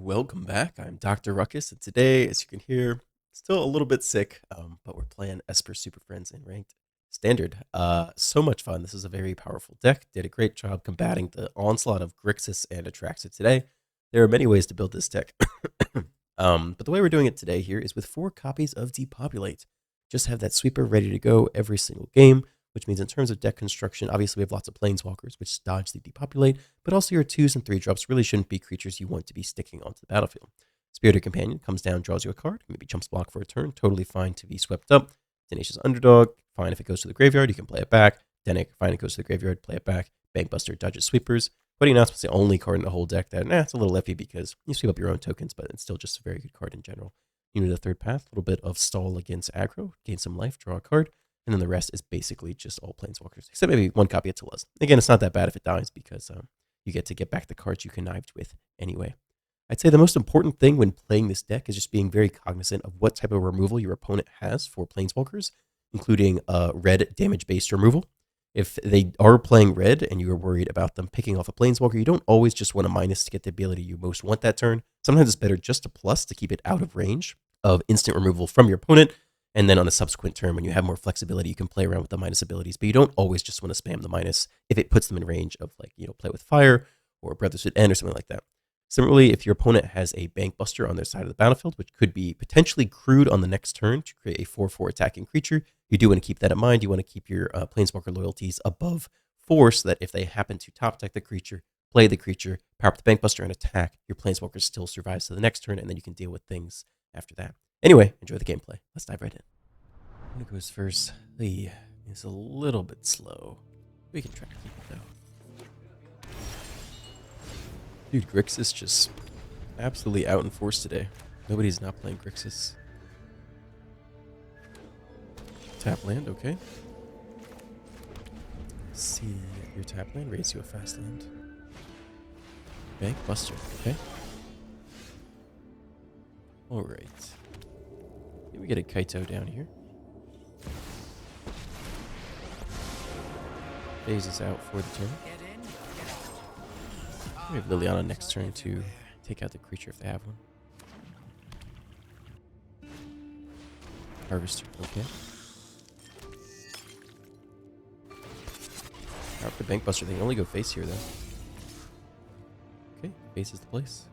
Welcome back. I'm Dr. Ruckus, and today, as you can hear, still a little bit sick, but we're playing Esper Super Friends in Ranked Standard. So much fun. This is a very powerful deck. Did a great job combating the onslaught of Grixis and Atraxa today. There are many ways to build this deck, but the way we're doing it today here is with 4 copies of Depopulate. Just have that sweeper ready to go every single game, which means in terms of deck construction, obviously we have lots of planeswalkers, which dodge the Depopulate, but also your 2s and 3 drops really shouldn't be creatures you want to be sticking onto the battlefield. Spirited Companion comes down, draws you a card, maybe jumps block for a turn, totally fine to be swept up. Tenacious Underdog, fine if it goes to the graveyard, you can play it back. Denic, fine, it goes to the graveyard, play it back. Bankbuster dodges sweepers. Putting Announcement is the only card in the whole deck that, it's a little iffy because you sweep up your own tokens, but it's still just a very good card in general. You need a third path, a little bit of stall against aggro, gain some life, draw a card, and then the rest is basically just all planeswalkers, except maybe one copy of Tilas. Again, it's not that bad if it dies because you get to get back the cards you connived with anyway. I'd say the most important thing when playing this deck is just being very cognizant of what type of removal your opponent has for planeswalkers, including red damage-based removal. If they are playing red and you are worried about them picking off a planeswalker, you don't always just want a minus to get the ability you most want that turn. Sometimes it's better just to plus to keep it out of range of instant removal from your opponent. And then on a subsequent turn, when you have more flexibility, you can play around with the minus abilities. But you don't always just want to spam the minus if it puts them in range of, like, play with fire or Brothers at End or something like that. Similarly, if your opponent has a Bankbuster on their side of the battlefield, which could be potentially crude on the next turn to create a 4/4 attacking creature, you do want to keep that in mind. You want to keep your Planeswalker loyalties above 4 so that if they happen to top deck the creature, play the creature, power up the Bankbuster, and attack, your Planeswalker still survives to the next turn, and then you can deal with things after that. Anyway, enjoy the gameplay. Let's dive right in. I'm going to go first. It's a little bit slow. We can try to keep it though. Dude, Grixis just absolutely out in force today. Nobody's not playing Grixis. Tap land, okay. Let's see, your tap land raise you a fast land. Bank Buster, okay. Alright. We get a Kaito down here. Phase is out for the turn. We have Liliana next turn to take out the creature if they have one. Harvester, okay. Power up the Bankbuster. They can only go face here, though. Okay, face is the place.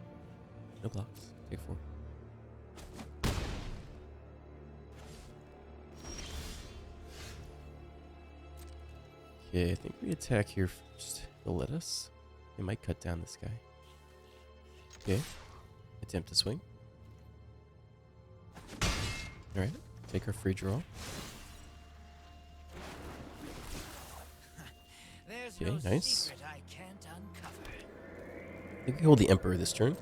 No blocks. Take 4. Okay, I think we attack here first. They'll let us. They might cut down this guy. Okay. Attempt to swing. Alright. Take our free draw. Okay, nice. I think we hold the Emperor this turn.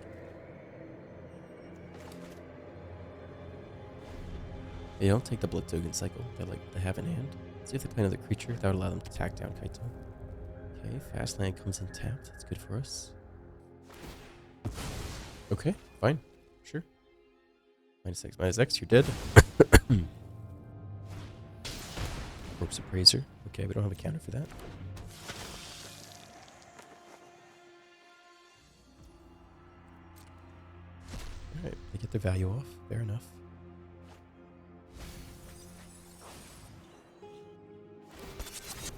They don't take the Blood Token cycle. They have in hand. See if they play another creature. That would allow them to attack down Kaito. Okay, fast land comes in tapped. That's good for us. Okay, fine. Sure. -X, you're dead. Corpse Appraiser. Okay, we don't have a counter for that. Alright, they get their value off. Fair enough.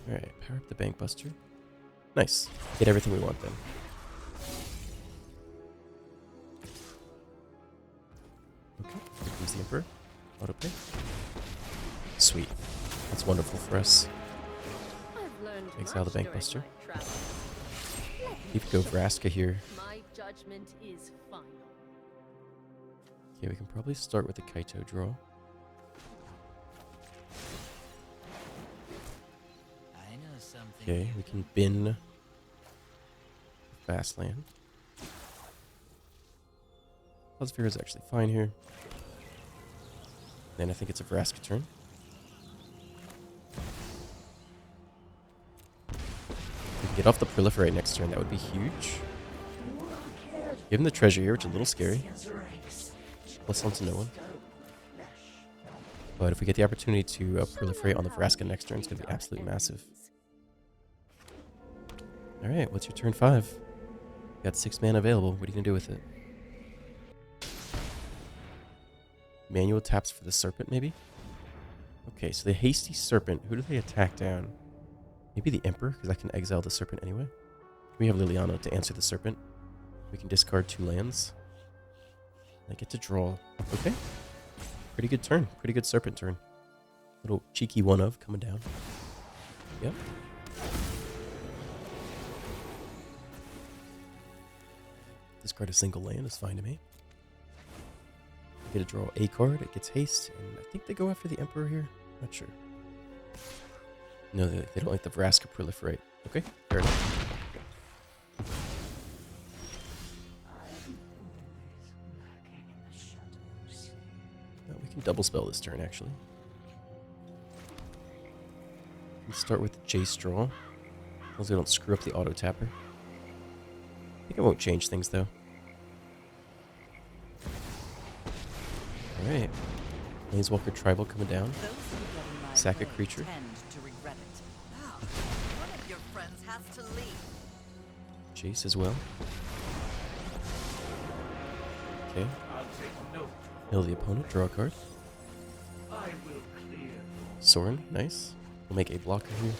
Alright, power up the Bankbuster. Nice. Get everything we want then. Okay, here comes the Emperor. Autopay. Sweet. That's wonderful for us. Exile the Bankbuster. You could go Vraska here. My judgment is final. Okay, we can probably start with the Kaito draw. Okay, we can bin fast land. Sphere is actually fine here. Then I think it's a Vraska turn. If we can get off the Proliferate next turn, that would be huge. Give him the treasure here, which is a little scary. Plus on to no one. But if we get the opportunity to proliferate on the Vraska next turn, it's going to be absolutely massive. Alright, what's your turn 5? You got 6 mana available. What are you going to do with it? Manual taps for the serpent, maybe? Okay, so the hasty serpent. Who do they attack down? Maybe the Emperor, because I can exile the serpent anyway. We have Liliana to answer the serpent. We can discard 2 lands. I get to draw. Okay. Pretty good turn. Pretty good serpent turn. Little cheeky one of coming down. Yep. Discard a single land is fine to me. I get to draw a card. It gets haste. And I think they go after the Emperor here. Not sure. No, they don't like the Vraska proliferate. Okay, fair enough. We can double spell this turn, actually. Let's start with the Jace draw. As long as we don't screw up the auto tapper. I think I won't change things, though. Alright. Planeswalker Tribal coming down. Sack a creature. Jace as well. Okay. Heal the opponent, draw a card. Sorin, nice. We'll make a blocker here.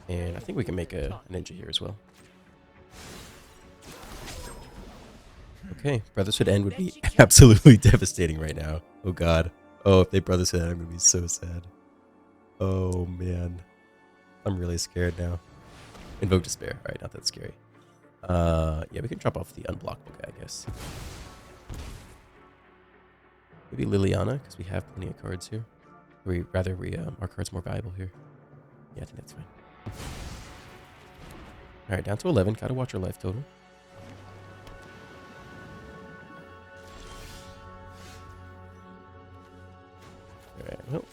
And I think we can make a ninja here as well. Okay, Brotherhood End would be absolutely devastating right now. Oh god. Oh, if they Brotherhood End, I'm gonna be so sad. Oh man. I'm really scared now. Invoke Despair. Alright, not that scary. Yeah, we can drop off the unblockable guy, I guess. Maybe Liliana, because we have plenty of cards here. Or our card's more valuable here. Yeah, I think that's fine. Alright, down to 11. Gotta watch our life total. Alright, well.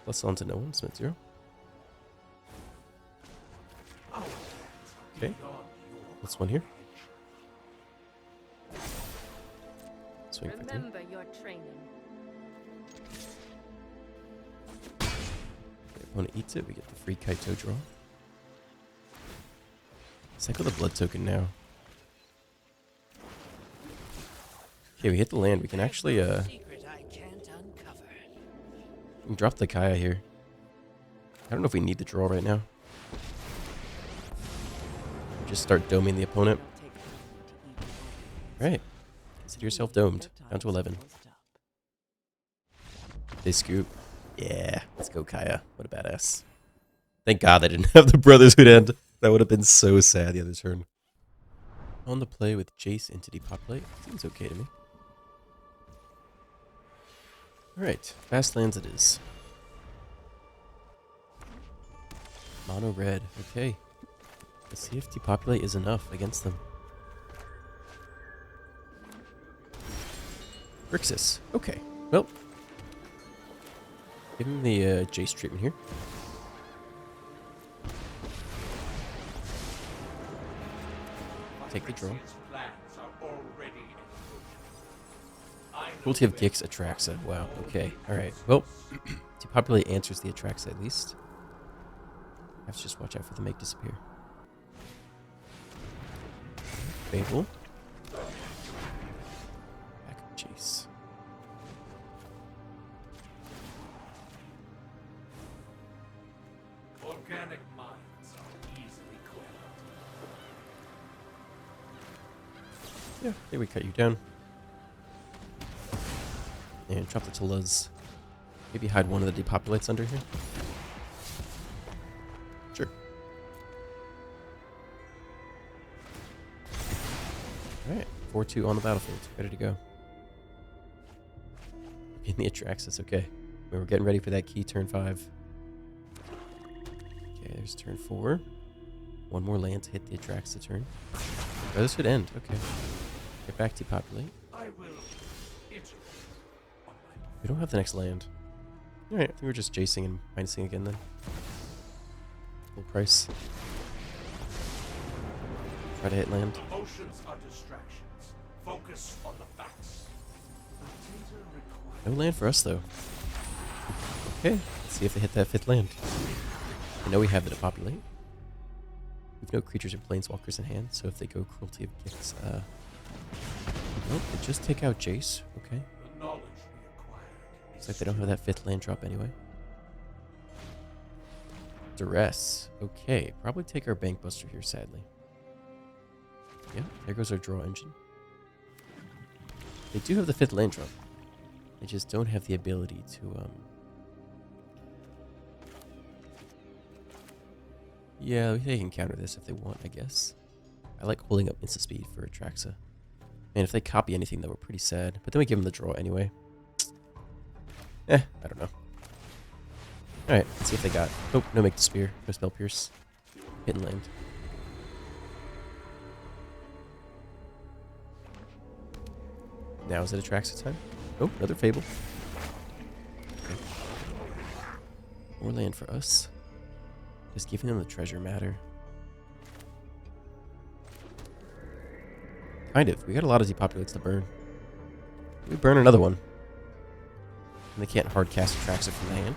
Plus on to no one. Smith 0. Okay. This one here. Swing for 3. Remember your training. Opponent eats it, we get the free Kaito draw. Cycle the blood token now. Okay, we hit the land. We can actually we can drop the Kaya here. I don't know if we need the draw right now. Just start doming the opponent. Right. Consider yourself domed. Down to 11. They scoop. Yeah, let's go Kaya. What a badass. Thank God I didn't have the Brotherhood End. That would have been so sad the other turn. On the play with Jace into depopulate. Seems okay to me. Alright, fast lands it is. Mono red, okay. Let's see if depopulate is enough against them. Grixis, okay. Well, give him the Jace treatment here. Take the draw. Cruelty of Gix Atraxa. Wow, okay. Alright, well, depopulate answers the Atraxa at least. I have to just watch out for the make disappear. Fable. Back of Jace. Organic minds are easily quelled. Yeah, here we cut you down. And drop the Tullas. Maybe hide one of the depopulates under here. Sure. Alright, 4-2 on the battlefield. Ready to go. In the Atraxis, okay. We're getting ready for that key turn 5. Okay, there's turn 4. One more land to hit the Atraxa turn. Oh, this would end. Okay. Get back to populate. I will. We don't have the next land. Alright, I think we're just Jacing and minusing again then. Full price. Try to hit land. Emotions are distractions. Focus on the facts. No land for us though. Okay, let's see if they hit that 5th land. I know we have it to populate. We've no creatures or planeswalkers in hand, so if they go Cruelty of Gix, Oh, they just take out Jace. Okay. The knowledge we acquired Looks like they don't have that 5th land drop anyway. Duress. Okay, probably take our Bank Buster here, sadly. Yeah, there goes our draw engine. They do have the 5th land drop. They just don't have the ability to, Yeah, they can counter this if they want, I guess. I like holding up insta speed for Atraxa. Man, if they copy anything, though, we're pretty sad. But then we give them the draw anyway. I don't know. Alright, let's see if they got... Oh, no Make the Spear. No Spell Pierce. Hit and land. Now is it Atraxa time? Oh, another Fable. Okay. More land for us. Just giving them the treasure matter. Kind of. We got a lot of depopulates to burn. We burn another one. And they can't hard cast Atraxa from the hand.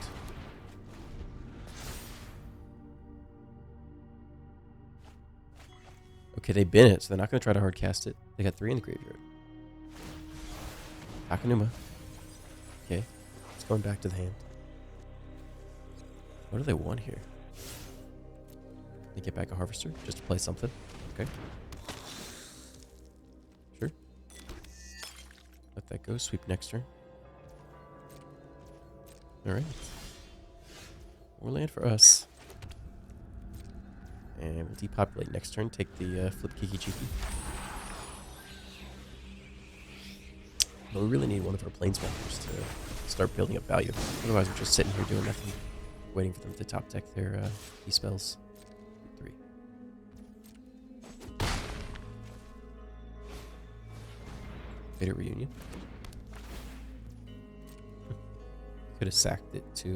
Okay, they bin it, so they're not going to try to hard cast it. They got 3 in the graveyard. Hakanuma. Okay, it's going back to the hand. What do they want here? They get back a Harvester just to play something. Okay. Sure. Let that go. Sweep next turn. Alright. More land for us. And we'll depopulate next turn. Take the flip Kiki Chiki. But we really need one of our planeswalkers to start building up value. Otherwise, we're just sitting here doing nothing, waiting for them to top deck their E-spells. 3. Beta Reunion. Could have sacked it to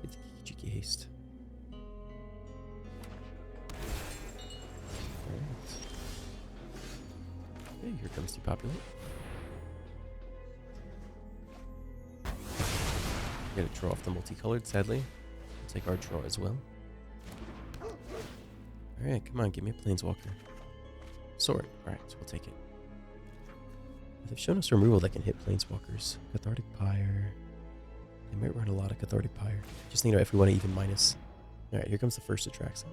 get the Kiki Haste. Alright. Okay, here comes Depopulate. We're gonna draw off the multicolored, sadly. We'll take our draw as well. Alright, come on, give me a Planeswalker. Sword. Alright, so we'll take it. They've shown us removal that can hit Planeswalkers. Cathartic Pyre. They might run a lot of Cathartic Pyre. Just need to know if we want to even minus. Alright, here comes the first Atraxa.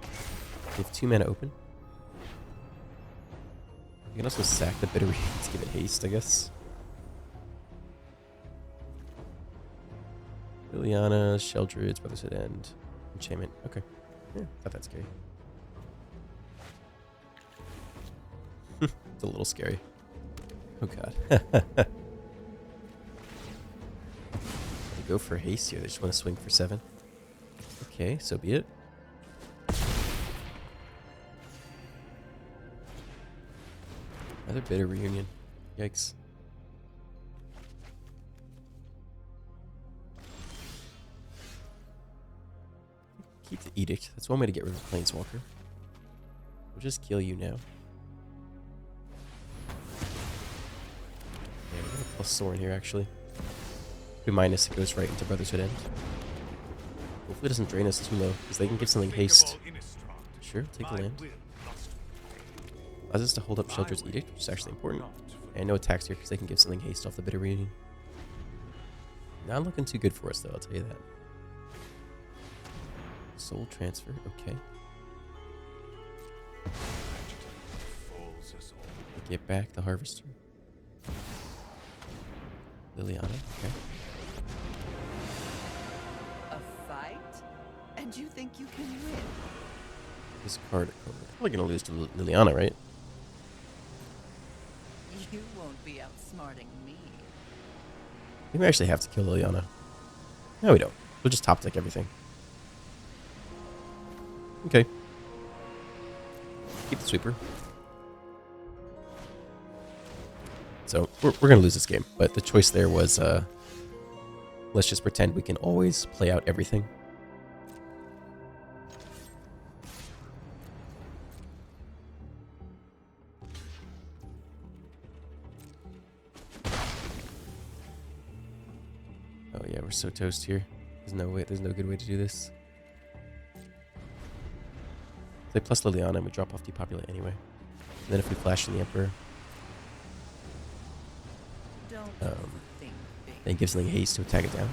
We have 2 mana open. You can also sack the Bitter Reunion to give it haste, I guess. Liliana, Sheldred's, Brotherhood End, Enchantment. Okay. Yeah, not that scary. It's a little scary. Oh god. They go for haste here. They just want to swing for 7. Okay, so be it. Another Bitter Reunion. Yikes. Keep the Edict. That's one way to get rid of the Planeswalker. We'll just kill you now. Yeah, we're gonna plus Sorin here, actually. We minus, it goes right into Brotherhood End. Hopefully it doesn't drain us too low, because they can give something haste. Sure, take the land. Allows us to hold up Sheldred's Edict, which is actually important. And no attacks here, because they can give something haste off the Bitter Reunion. Not looking too good for us, though, I'll tell you that. Soul Transfer, okay. We get back the Harvester. Liliana, okay. A fight? And you think you can win? This card, probably gonna lose to Liliana, right? You won't be outsmarting me. We may actually have to kill Liliana. No, we don't. We'll just top deck everything. Okay. Keep the sweeper. So, we're going to lose this game. But the choice there was, let's just pretend we can always play out everything. Oh yeah, we're so toast here. There's no way, there's no good way to do this. They plus Liliana and we drop off Depopulate anyway. And then if we flash in the Emperor, Don't Um, overthink, baby. then it gives something haste to attack it down.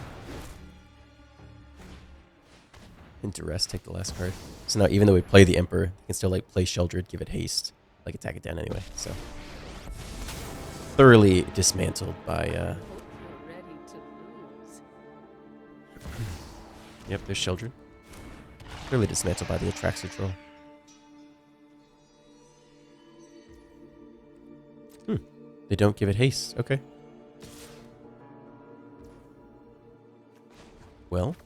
Into rest, take the last card. So now even though we play the Emperor, we can still like play Sheldred, give it haste, like attack it down anyway. So thoroughly dismantled by Hope you're ready to lose. yep, there's Sheldred. Thoroughly dismantled by the Atraxa troll. They don't give it haste. Okay. Well,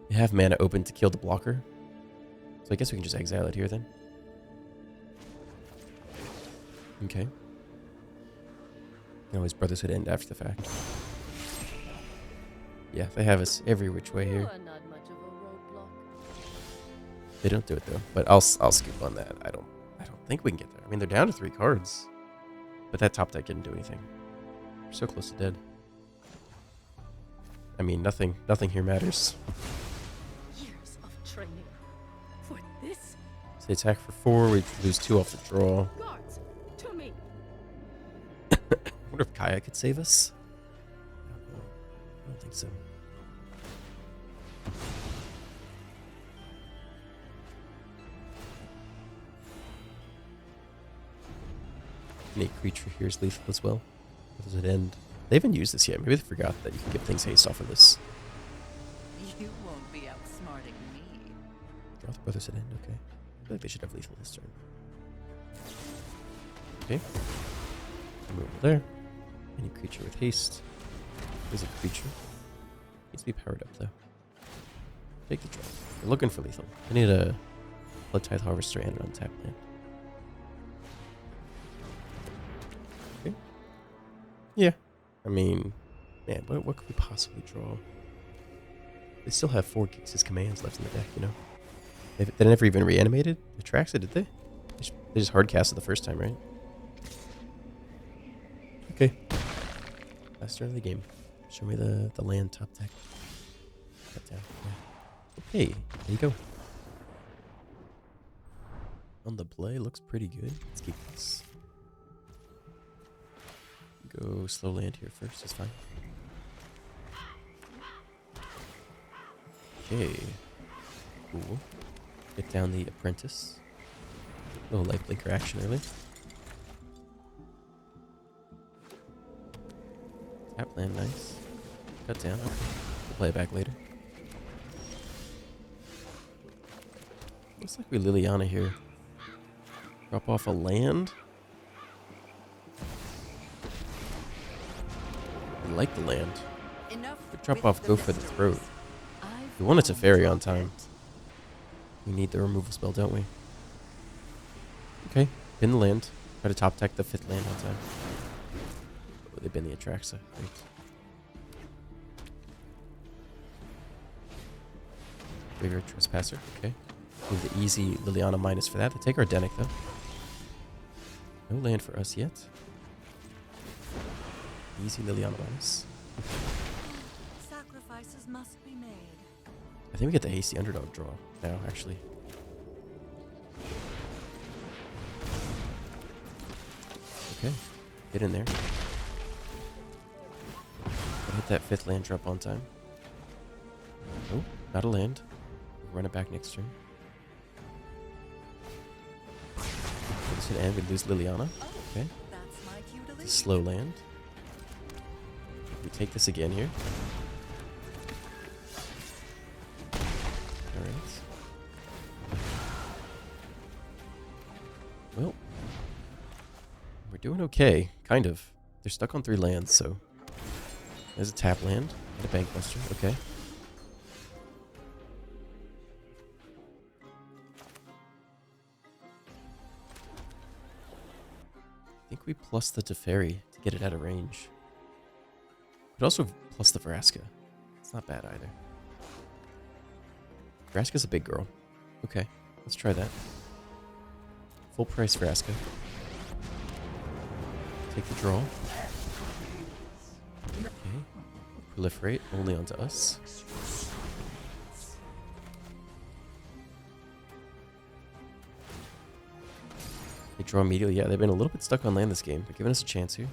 we have mana open to kill the blocker. So I guess we can just exile it here then. Okay. No, his brothers would end after the fact. Yeah, they have us every which way You here. are not much of a roadblock. They don't do it though, but I'll skip on that. I don't think we can get there. I mean, they're down to 3 cards, but that top deck didn't do anything. We're so close to dead. I mean, nothing here matters. Years of training for this. So they attack for 4. We lose 2 off the draw. Guards, to me. I wonder if Kaya could save us. I don't know. I don't think so. Innate creature here is lethal as well. Where does it end? They haven't used this yet. Maybe they forgot that you can get things haste off of this. You won't be outsmarting me. Draw the brothers at end. Okay. I feel like they should have lethal this turn. Okay. Move over there. Any creature with haste. There's a creature. Needs to be powered up though. Take the draw. We're looking for lethal. I need a Blood Tithe Harvester and an untapped land. Okay. Yeah. I mean, man, what could we possibly draw? They still have 4 Grixis commands left in the deck, you know? They never even reanimated? Atraxa, did they? They just hard casted the first time, right? Okay. Last turn of the game. Show me the land top deck. Cut down. Yeah. Okay, there you go. On the play, looks pretty good. Let's keep this. Go slow land here first, it's fine. Okay. Cool. Get down the apprentice. Little life blinker action early. Tap land, nice. Cut down. Okay. We'll play it back later. Looks like we Liliana here. Drop off a land. We like the land. Enough. But drop with off, the go for the mysteries. throat. I've We want it to found fairy your on time. tent. We need the removal spell, don't we? Okay, bin the land. Try to top deck the 5th land on time. Oh, they bin the Atraxa. Great. Graveyard Trespasser. Okay. Need the easy Liliana minus for that. They take our Denic, though. No land for us yet. Easy Liliana minus. Sacrifices must be made. I think we get the hasty underdog draw now, actually. Okay, get in there. Gotta hit that 5th land drop on time. Oh, not a land. We'll run it back next turn. This should end. We lose Liliana. Okay, That's my cue to it's a leave. slow land. We take this again here. Alright. Well, we're doing okay, kind of. They're stuck on 3 lands, so there's a tap land and a bank buster. Okay. I think we plus the Teferi to get it out of range. But also plus the Vraska. It's not bad either. Vraska's a big girl. Okay, let's try that. Full price Vraska. Take the draw. Okay. Proliferate only onto us. They draw immediately. Yeah, they've been a little bit stuck on land this game, but giving us a chance here.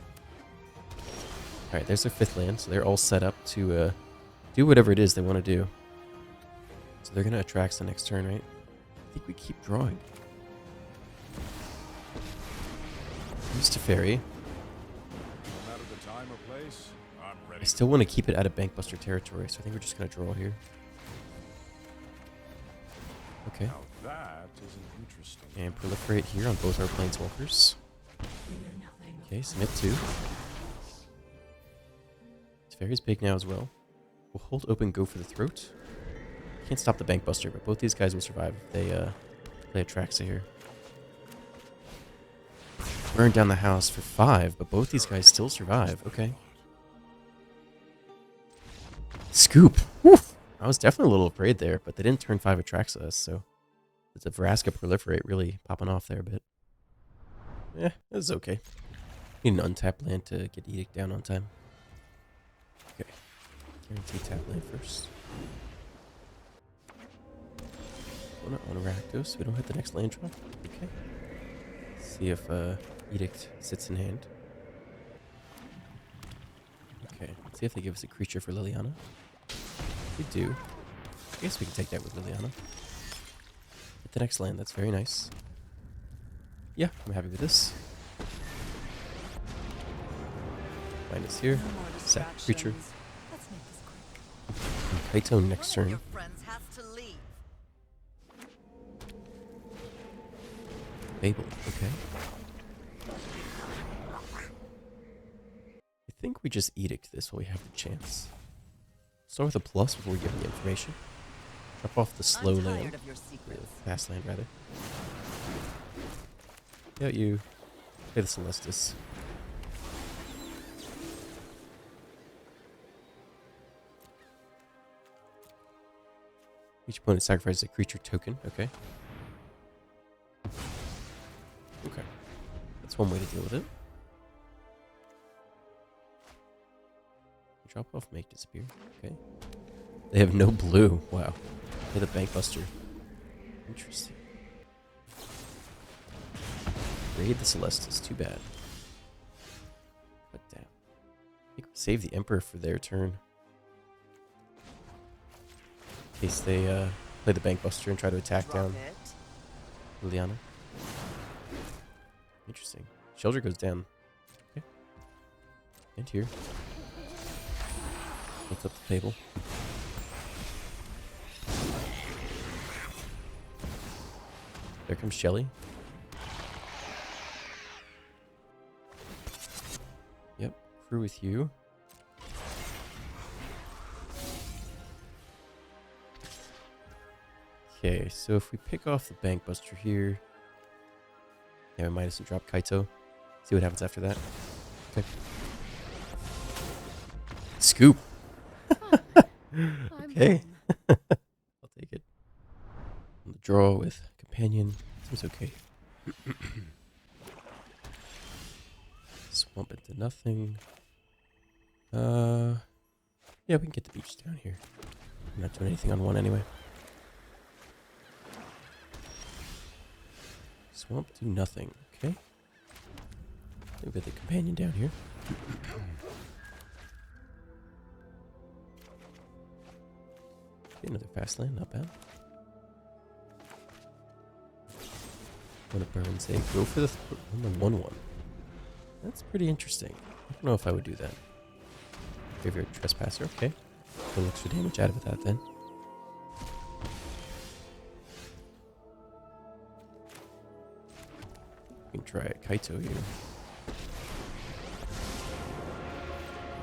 Alright, there's their 5th land, so they're all set up to do whatever it is they want to do. So they're going to Attrax the next turn, right? I think we keep drawing. Use Teferi. No matter the time or place, I'm ready. I still want to keep it out of Bankbuster territory, so I think we're just going to draw here. Okay. Now that is an interesting. And proliferate here on both our planeswalkers. Okay, submit 2. Teferi's big now as well. We'll hold open, go for the throat. Can't stop the Bankbuster, but both these guys will survive if they play Atraxa here. Burn down the house for 5, but both these guys still survive. Okay. Scoop! Woof! I was definitely a little afraid there, but they didn't turn 5 Atraxa us, so it's a Vraska proliferate really popping off there a bit. Yeah, it was okay. Need an untapped land to get Edict down on time. Okay. Guarantee tap land first. Well, not on Rakdos, so we don't hit the next land drop. Okay. See if Edict sits in hand. Okay, let's see if they give us a creature for Liliana. They do. I guess we can take that with Liliana. Hit the next land, that's very nice. Yeah, I'm happy with this. Minus here. No more Sack creature. distractions. Let's make this quick. Kaito next One of turn. your friends has to leave. Babel, okay. I think we just Edict this while we have the chance. Start with a plus before we give them the information. Drop off the slow I'm land. tired of your Or secrets. the fast land, rather. Yeah, you play the Celestis. Each opponent sacrifices a creature token. Okay. Okay. That's one way to deal with it. Drop off, make disappear. Okay. They have no blue. Wow. They're the Bankbuster. Interesting. Raid the Celestis. Too bad. But damn. I think we save the Emperor for their turn. In case they play the Bankbuster and try to attack Drop down it. Liliana. Interesting. Shelter goes down. Okay. And here. Lift up the table. There comes Shelly. Yep. Crew with you. Okay, so if we pick off the Bankbuster here. Yeah, we might have drop Kaito. See what happens after that. Okay. Scoop. Okay. I'll take it. On the draw with companion. Seems okay. Swamp into nothing. Yeah, we can get the beach down here. I'm not doing anything on one anyway. Swamp, do nothing. Okay. We've got the companion down here. Okay, another fast land, not bad. One of Burn say go for the 1/1. That's pretty interesting. I don't know if I would do that. Graveyard Trespasser, okay. A little extra damage out of that then. We can try a Kaito here.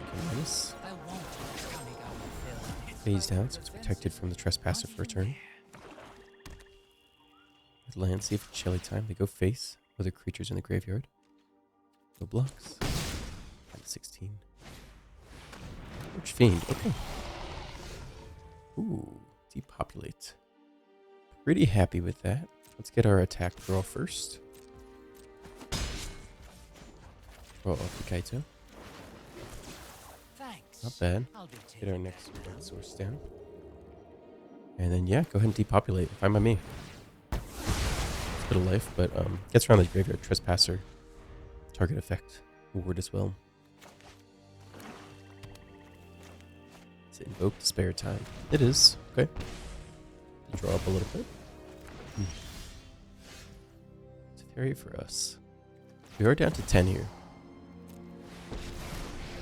Okay, nice. I won't let coming out of Phil. Phase down, so it's protected from the Trespasser for a turn. With land, see if it's Shelly time. They go face. Other creatures in the graveyard. No blocks. At 16. Which Fiend, okay. Ooh, depopulate. Pretty happy with that. Let's get our attack draw first. Draw off the Kaito. Thanks. Not bad. I'll be Get our taking next that. red source down. And then, yeah, go ahead and depopulate. Fine by me. Let's bit of life, but gets around the Graveyard Trespasser target effect ward as well. Is it invoke to spare time? It is. Okay. Draw up a little bit. It's very for us. We are down to 10 here.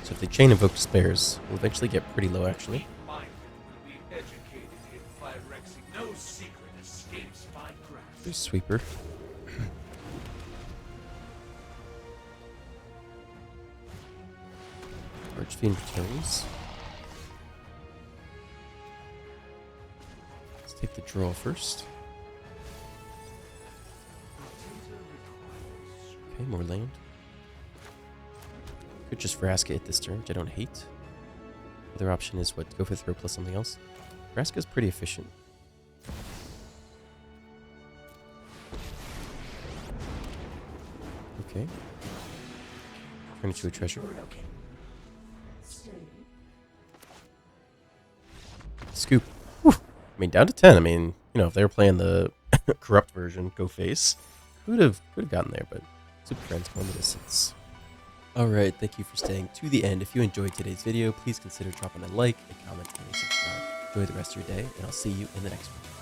So if they chain invoke spares, we'll eventually get pretty low actually. Minded will be educated in Phyrexia. No secret escapes my grasp. There's Sweeper. Archfiend returns. Let's take the draw first. Okay, more land. Could just Vraska it this turn, which I don't hate. Other option is what? Go for throw plus something else. Vraska's pretty efficient. Okay. Turn it to a treasure. Scoop. Whew. I mean, down to 10. I mean, you know, if they were playing the corrupt version, go face, could have gotten there, but Super Friends won the distance. Alright, thank you for staying to the end. If you enjoyed today's video, please consider dropping a like, a comment, and a subscribe. Enjoy the rest of your day, and I'll see you in the next one.